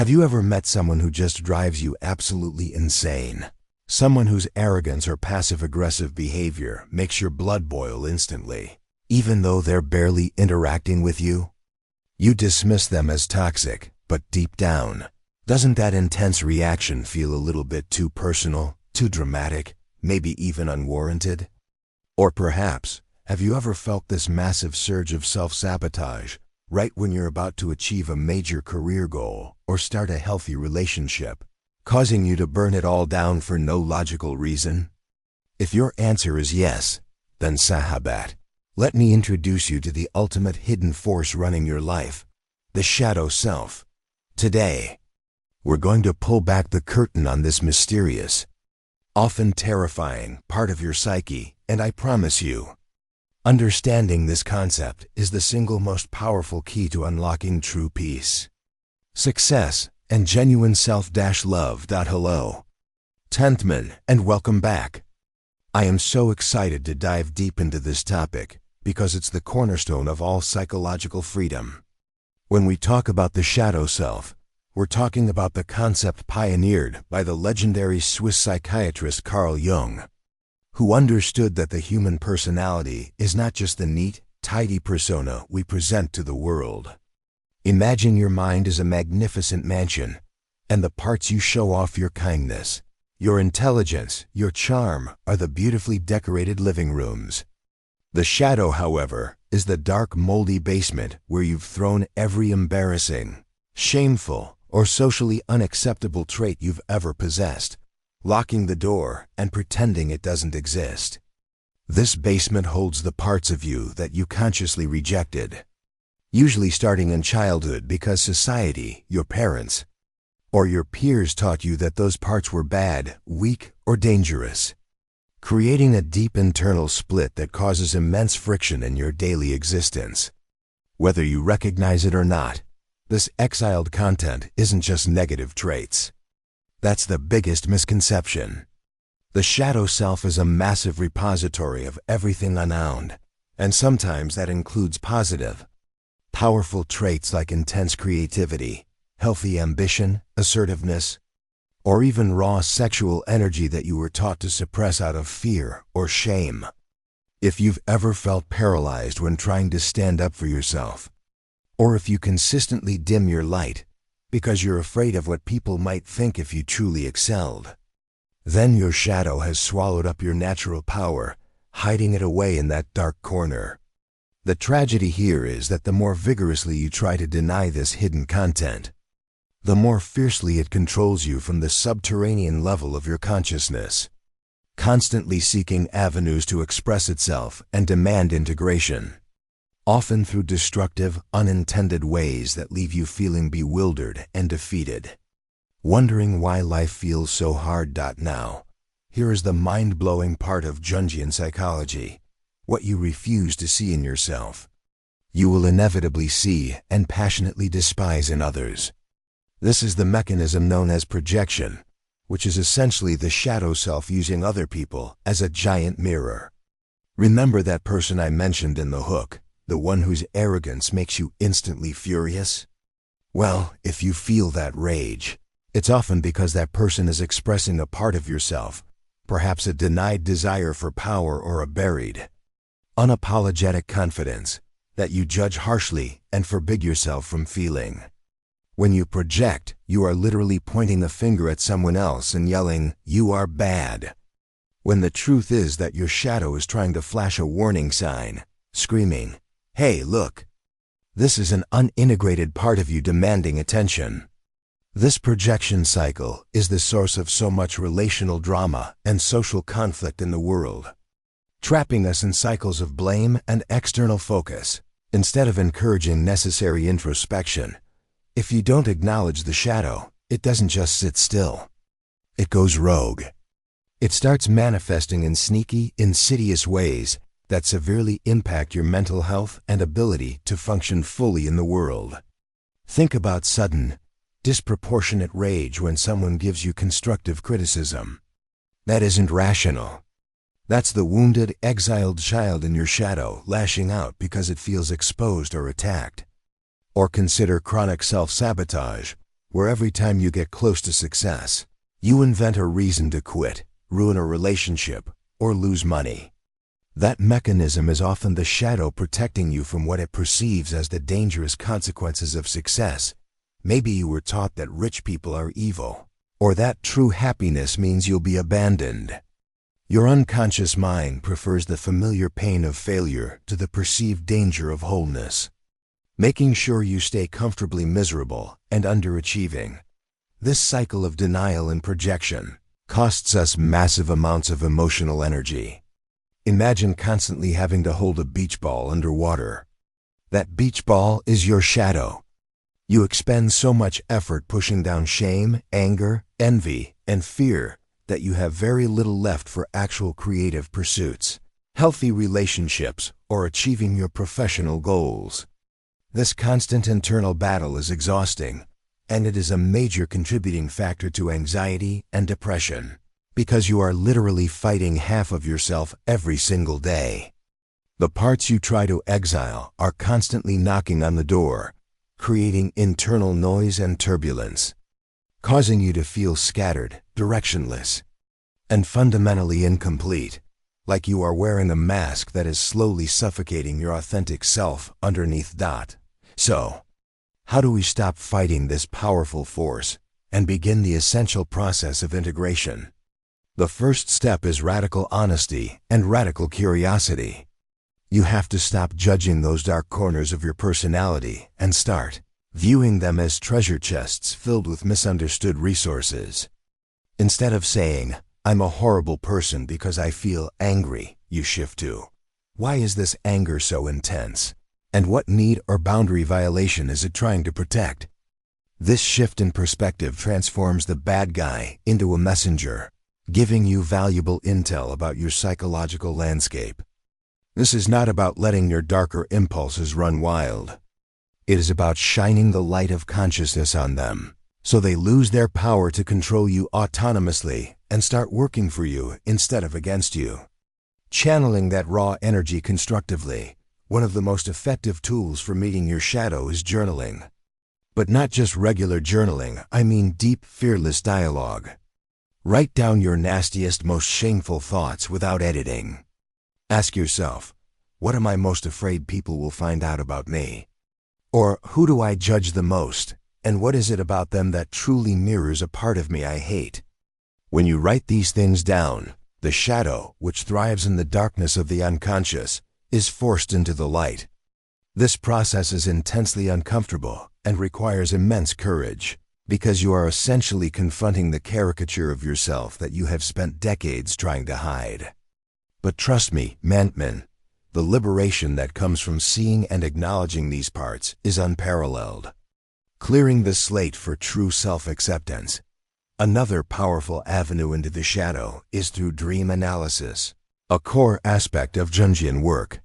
Have you ever met someone who just drives you absolutely insane? Someone whose arrogance or passive-aggressive behavior makes your blood boil instantly, even though they're barely interacting with you? You dismiss them as toxic, but deep down, doesn't that intense reaction feel a little bit too personal, too dramatic, maybe even unwarranted? Or perhaps, have you ever felt this massive surge of self-sabotage right when you're about to achieve a major career goal or start a healthy relationship, causing you to burn it all down for no logical reason? If your answer is yes, then sahabat, let me introduce you to the ultimate hidden force running your life, the shadow self. Today, we're going to pull back the curtain on this mysterious, often terrifying part of your psyche, and I promise you, understanding this concept is the single most powerful key to unlocking true peace, success, and genuine self-love. Hello, Tentman, and welcome back. I am so excited to dive deep into this topic because it's the cornerstone of all psychological freedom. When we talk about the shadow self, we're talking about the concept pioneered by the legendary Swiss psychiatrist Carl Jung, who understood that the human personality is not just the neat, tidy persona we present to the world. Imagine your mind as a magnificent mansion, and the parts you show off, your kindness, your intelligence, your charm, are the beautifully decorated living rooms. The shadow, however, is the dark, moldy basement where you've thrown every embarrassing, shameful, or socially unacceptable trait you've ever possessed, locking the door and pretending it doesn't exist. This basement holds the parts of you that you consciously rejected, usually starting in childhood because society, your parents, or your peers taught you that those parts were bad, weak, or dangerous, creating a deep internal split that causes immense friction in your daily existence. Whether you recognize it or not, this exiled content isn't just negative traits. That's the biggest misconception. The shadow self is a massive repository of everything unowned, and sometimes that includes positive, powerful traits like intense creativity, healthy ambition, assertiveness, or even raw sexual energy that you were taught to suppress out of fear or shame. If you've ever felt paralyzed when trying to stand up for yourself, or if you consistently dim your light because you're afraid of what people might think if you truly excelled, then your shadow has swallowed up your natural power, hiding it away in that dark corner. The tragedy here is that the more vigorously you try to deny this hidden content, the more fiercely it controls you from the subterranean level of your consciousness, constantly seeking avenues to express itself and demand integration, often through destructive, unintended ways that leave you feeling bewildered and defeated, wondering why life feels so hard. Now, here is the mind-blowing part of Jungian psychology: what you refuse to see in yourself, you will inevitably see and passionately despise in others. This is the mechanism known as projection, which is essentially the shadow self using other people as a giant mirror. Remember that person I mentioned in the hook, the one whose arrogance makes you instantly furious? Well, if you feel that rage, it's often because that person is expressing a part of yourself, perhaps a denied desire for power or a buried, unapologetic confidence that you judge harshly and forbid yourself from feeling. When you project, you are literally pointing a finger at someone else and yelling, "You are bad," when the truth is that your shadow is trying to flash a warning sign, screaming, "Hey, look! This is an unintegrated part of you demanding attention." This projection cycle is the source of so much relational drama and social conflict in the world, trapping us in cycles of blame and external focus, instead of encouraging necessary introspection. If you don't acknowledge the shadow, it doesn't just sit still. It goes rogue. It starts manifesting in sneaky, insidious ways that severely impact your mental health and ability to function fully in the world. Think about sudden, disproportionate rage when someone gives you constructive criticism. That isn't rational. That's the wounded, exiled child in your shadow lashing out because it feels exposed or attacked. Or consider chronic self-sabotage, where every time you get close to success, you invent a reason to quit, ruin a relationship, or lose money. That mechanism is often the shadow protecting you from what it perceives as the dangerous consequences of success. Maybe you were taught that rich people are evil, or that true happiness means you'll be abandoned. Your unconscious mind prefers the familiar pain of failure to the perceived danger of wholeness, making sure you stay comfortably miserable and underachieving. This cycle of denial and projection costs us massive amounts of emotional energy. Imagine constantly having to hold a beach ball underwater. That beach ball is your shadow. You expend so much effort pushing down shame, anger, envy, and fear that you have very little left for actual creative pursuits, healthy relationships, or achieving your professional goals. This constant internal battle is exhausting, and it is a major contributing factor to anxiety and depression, because you are literally fighting half of yourself every single day. The parts you try to exile are constantly knocking on the door, creating internal noise and turbulence, causing you to feel scattered, directionless, and fundamentally incomplete, like you are wearing a mask that is slowly suffocating your authentic self underneath. So, how do we stop fighting this powerful force and begin the essential process of integration? The first step is radical honesty and radical curiosity. You have to stop judging those dark corners of your personality and start viewing them as treasure chests filled with misunderstood resources. Instead of saying, "I'm a horrible person because I feel angry," you shift to, "Why is this anger so intense? And what need or boundary violation is it trying to protect?" This shift in perspective transforms the bad guy into a messenger, giving you valuable intel about your psychological landscape. This is not about letting your darker impulses run wild. It is about shining the light of consciousness on them, so they lose their power to control you autonomously and start working for you instead of against you. Channeling that raw energy constructively, one of the most effective tools for meeting your shadow is journaling. But not just regular journaling, I mean deep, fearless dialogue. Write down your nastiest, most shameful thoughts without editing. Ask yourself, what am I most afraid people will find out about me? Or who do I judge the most, and what is it about them that truly mirrors a part of me I hate? When you write these things down, the shadow, which thrives in the darkness of the unconscious, is forced into the light. This process is intensely uncomfortable and requires immense courage, because you are essentially confronting the caricature of yourself that you have spent decades trying to hide. But trust me, Mantman, the liberation that comes from seeing and acknowledging these parts is unparalleled. Clearing the slate for true self-acceptance. Another powerful avenue into the shadow is through dream analysis, a core aspect of Jungian work.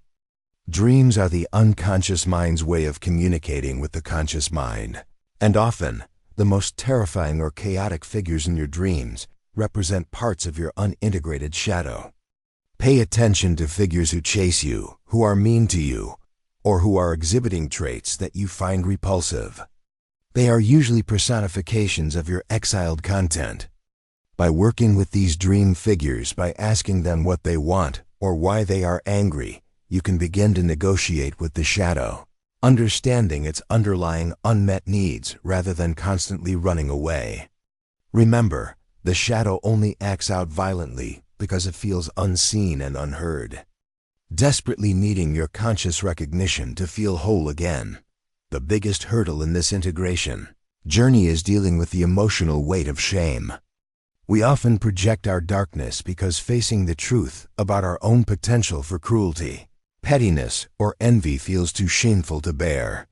Dreams are the unconscious mind's way of communicating with the conscious mind, and often, the most terrifying or chaotic figures in your dreams represent parts of your unintegrated shadow. Pay attention to figures who chase you, who are mean to you, or who are exhibiting traits that you find repulsive. They are usually personifications of your exiled content. By working with these dream figures, by asking them what they want or why they are angry, you can begin to negotiate with the shadow, understanding its underlying unmet needs rather than constantly running away. Remember, the shadow only acts out violently because it feels unseen and unheard, desperately needing your conscious recognition to feel whole again. The biggest hurdle in this integration journey is dealing with the emotional weight of shame. We often project our darkness because facing the truth about our own potential for cruelty, pettiness, or envy feels too shameful to bear.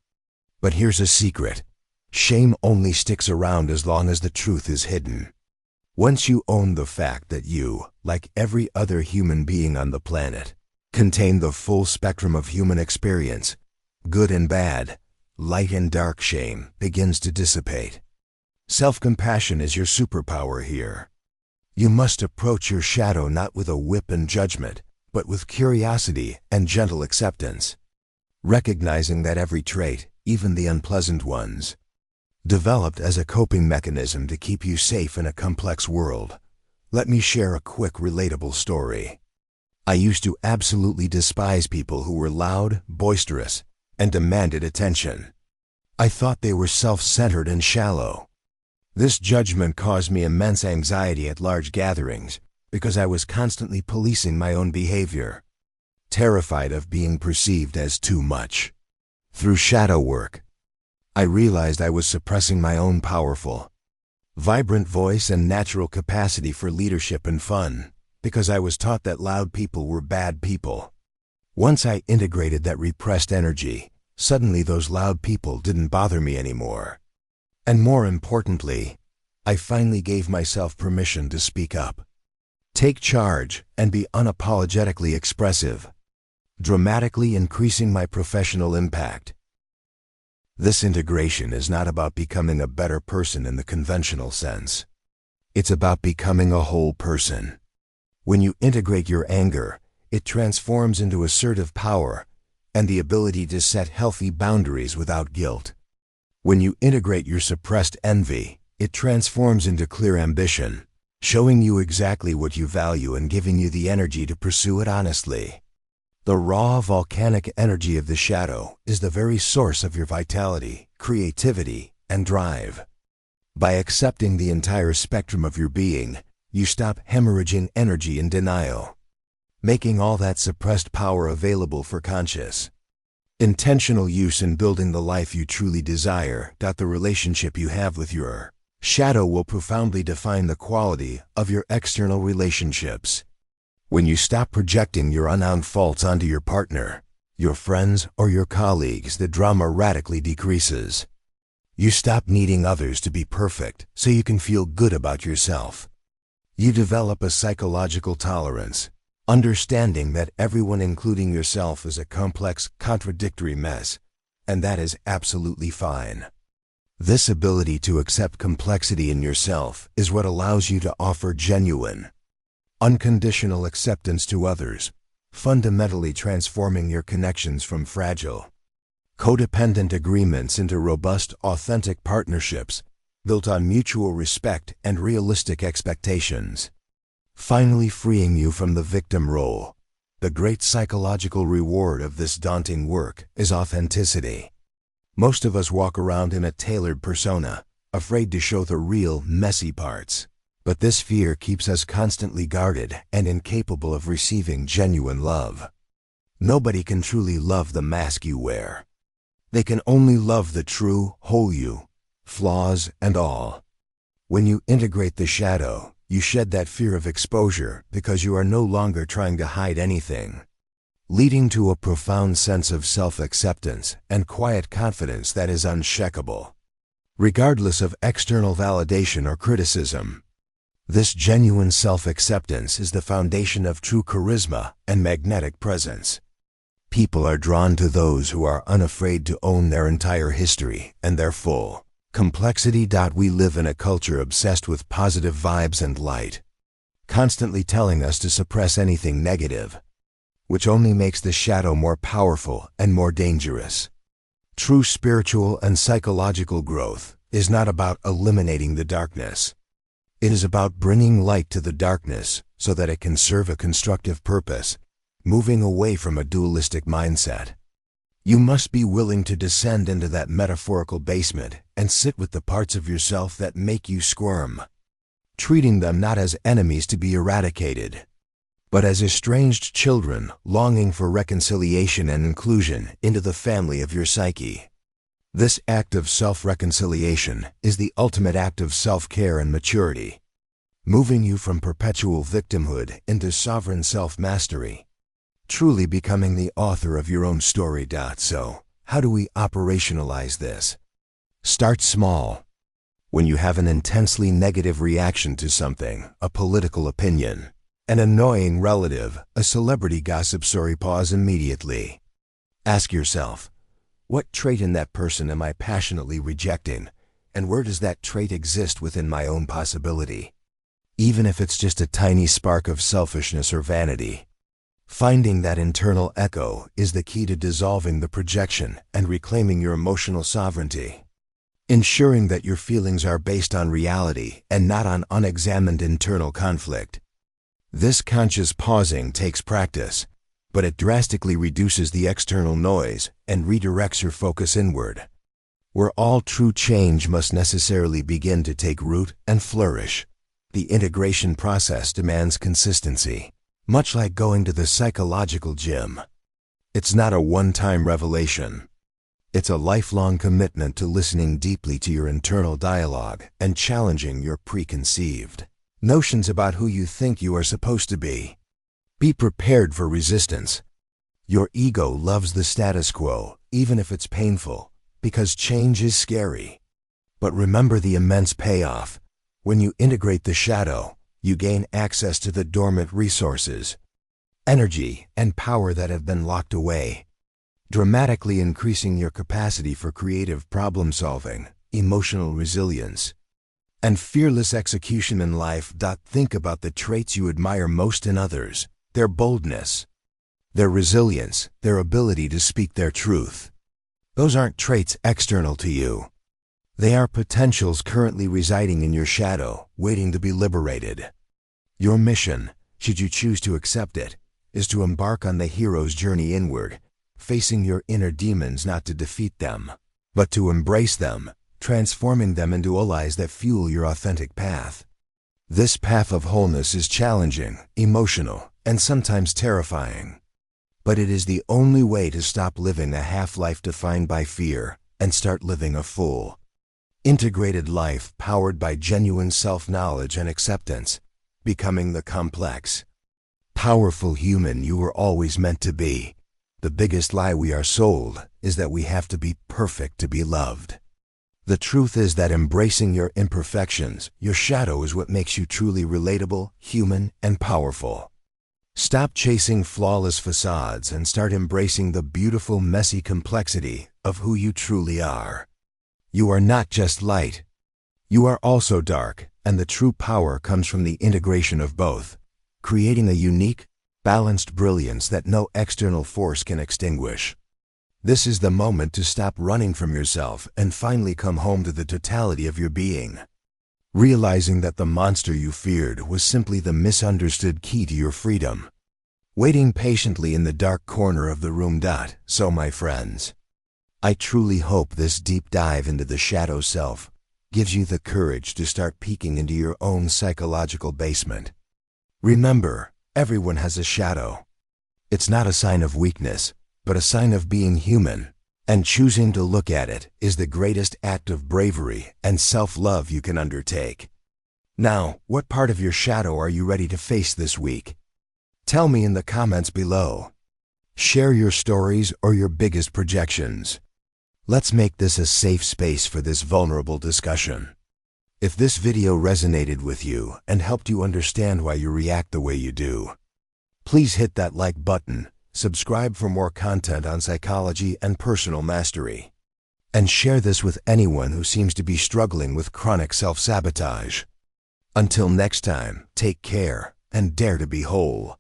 But here's a secret. Shame only sticks around as long as the truth is hidden. Once you own the fact that you, like every other human being on the planet, contain the full spectrum of human experience, good and bad, light and dark, shame begins to dissipate. Self-compassion is your superpower here. You must approach your shadow not with a whip and judgment, but with curiosity and gentle acceptance, recognizing that every trait, even the unpleasant ones, Developed as a coping mechanism to keep you safe in a complex world. Let me share a quick, relatable story. I used to absolutely despise people who were loud, boisterous, and demanded attention. I thought they were self-centered and shallow. This judgment caused me immense anxiety at large gatherings because I was constantly policing my own behavior, terrified of being perceived as too much. Through shadow work, I realized I was suppressing my own powerful, vibrant voice and natural capacity for leadership and fun because I was taught that loud people were bad people. Once I integrated that repressed energy, suddenly those loud people didn't bother me anymore. And more importantly, I finally gave myself permission to speak up, take charge, and be unapologetically expressive, dramatically increasing my professional impact. This integration is not about becoming a better person in the conventional sense. It's about becoming a whole person. When you integrate your anger, it transforms into assertive power and the ability to set healthy boundaries without guilt. When you integrate your suppressed envy, it transforms into clear ambition, showing you exactly what you value and giving you the energy to pursue it honestly. The raw, volcanic energy of the shadow is the very source of your vitality, creativity, and drive. By accepting the entire spectrum of your being, you stop hemorrhaging energy in denial, making all that suppressed power available for conscious, intentional use in building the life you truly desire. The relationship you have with your shadow will profoundly define the quality of your external relationships. When you stop projecting your unowned faults onto your partner, your friends, or your colleagues, the drama radically decreases. You stop needing others to be perfect so you can feel good about yourself. You develop a psychological tolerance, understanding that everyone, including yourself, is a complex, contradictory mess, and that is absolutely fine. This ability to accept complexity in yourself is what allows you to offer genuine, unconditional acceptance to others, fundamentally transforming your connections from fragile, codependent agreements into robust, authentic partnerships built on mutual respect and realistic expectations. Finally freeing you from the victim role. The great psychological reward of this daunting work is authenticity. Most of us walk around in a tailored persona, afraid to show the real, messy parts. But this fear keeps us constantly guarded and incapable of receiving genuine love. Nobody can truly love the mask you wear. They can only love the true, whole you, flaws and all. When you integrate the shadow, you shed that fear of exposure because you are no longer trying to hide anything, leading to a profound sense of self-acceptance and quiet confidence that is unshakable, regardless of external validation or criticism. This genuine self-acceptance is the foundation of true charisma and magnetic presence. People are drawn to those who are unafraid to own their entire history and their full complexity. We live in a culture obsessed with positive vibes and light, constantly telling us to suppress anything negative, which only makes the shadow more powerful and more dangerous. True spiritual and psychological growth is not about eliminating the darkness. It is about bringing light to the darkness so that it can serve a constructive purpose, moving away from a dualistic mindset. You must be willing to descend into that metaphorical basement and sit with the parts of yourself that make you squirm, treating them not as enemies to be eradicated, but as estranged children longing for reconciliation and inclusion into the family of your psyche. This act of self-reconciliation is the ultimate act of self-care and maturity, moving you from perpetual victimhood into sovereign self-mastery, truly becoming the author of your own story. So, how do we operationalize this? Start small. When you have an intensely negative reaction to something, a political opinion, an annoying relative, a celebrity gossip story, pause immediately. Ask yourself, what trait in that person am I passionately rejecting, and where does that trait exist within my own possibility? Even if it's just a tiny spark of selfishness or vanity. Finding that internal echo is the key to dissolving the projection and reclaiming your emotional sovereignty. ensuring that your feelings are based on reality and not on unexamined internal conflict. This conscious pausing takes practice, but it drastically reduces the external noise and redirects your focus inward. Where all true change must necessarily begin to take root and flourish, the integration process demands consistency, much like going to the psychological gym. It's not a one-time revelation. It's a lifelong commitment to listening deeply to your internal dialogue and challenging your preconceived notions about who you think you are supposed to be. Be prepared for resistance. Your ego loves the status quo, even if it's painful, because change is scary. But remember the immense payoff. When you integrate the shadow, you gain access to the dormant resources, energy, and power that have been locked away, dramatically increasing your capacity for creative problem-solving, emotional resilience, and fearless execution in life. Think about the traits you admire most in others: their boldness, their resilience, their ability to speak their truth. Those aren't traits external to you. They are potentials currently residing in your shadow, waiting to be liberated. Your mission, should you choose to accept it, is to embark on the hero's journey inward, facing your inner demons not to defeat them, but to embrace them, transforming them into allies that fuel your authentic path. This path of wholeness is challenging, emotional, and sometimes terrifying. But it is the only way to stop living a half-life defined by fear and start living a full, integrated life powered by genuine self-knowledge and acceptance, becoming the complex, powerful human you were always meant to be. The biggest lie we are sold is that we have to be perfect to be loved. The truth is that embracing your imperfections, your shadow, is what makes you truly relatable, human, and powerful. Stop chasing flawless facades and start embracing the beautiful, messy complexity of who you truly are. You are not just light. You are also dark, and the true power comes from the integration of both, creating a unique, balanced brilliance that no external force can extinguish. This is the moment to stop running from yourself and finally come home to the totality of your being, realizing that the monster you feared was simply the misunderstood key to your freedom, waiting patiently in the dark corner of the room. So, my friends, I truly hope this deep dive into the shadow self gives you the courage to start peeking into your own psychological basement. Remember, everyone has a shadow. It's not a sign of weakness, but a sign of being human, and choosing to look at it is the greatest act of bravery and self-love you can undertake. Now, what part of your shadow are you ready to face this week? Tell me in the comments below. Share your stories or your biggest projections. Let's make this a safe space for this vulnerable discussion. If this video resonated with you and helped you understand why you react the way you do, please hit that like button, subscribe for more content on psychology and personal mastery, and share this with anyone who seems to be struggling with chronic self-sabotage. Until next time, take care and dare to be whole.